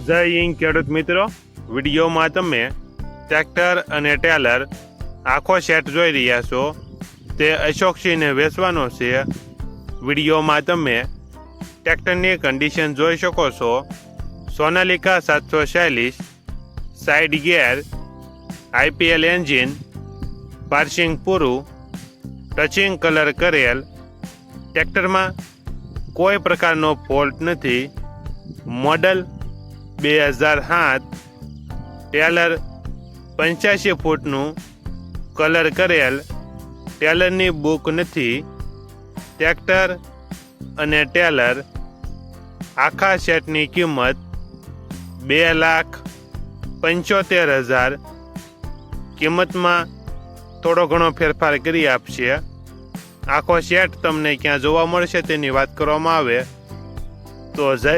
જય હિન્દ ખેડૂત મિત્રો, વિડીયોમાં તમે ટ્રેક્ટર અને ટેલર આખો સેટ જોઈ રહ્યા છો. તે અશોકસિંહને વેચવાનો છે. વિડીયોમાં તમે ટ્રેક્ટરની કન્ડિશન જોઈ શકો છો. Sonalika 746, side gear, IPL engine, passing પૂરું, ટચિંગ કલર કરેલ. ટ્રેક્ટરમાં કોઈ પ્રકારનો ફોલ્ટ નથી. મોડલ 2007, ટેલર 85 ફૂટનું, કલર કરેલ. ટેલરની બુક નથી. ટ્રેક્ટર અને ટેલર આખા સેટની કિંમત 2,75,000. કિંમતમાં થોડો ઘણો ફેરફાર કરી આપશે. આખો સેટ તમને ક્યાં જોવા મળશે તેની વાત કરવામાં આવે તો જય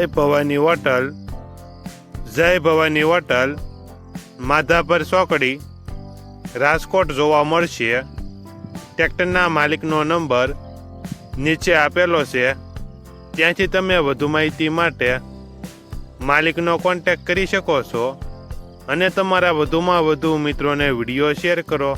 ભવાની હોટલ, માધાપર ચોકડી, રાજકોટ જોવા મળશે. ટ્રેક્ટરના માલિકનો નંબર નીચે આપેલો છે. ત્યાંથી તમે વધુ માહિતી માટે માલિકનો કોન્ટેક્ટ કરી શકો છો અને તમારા વધુમાં વધુ મિત્રોને વિડીયો શેર કરો.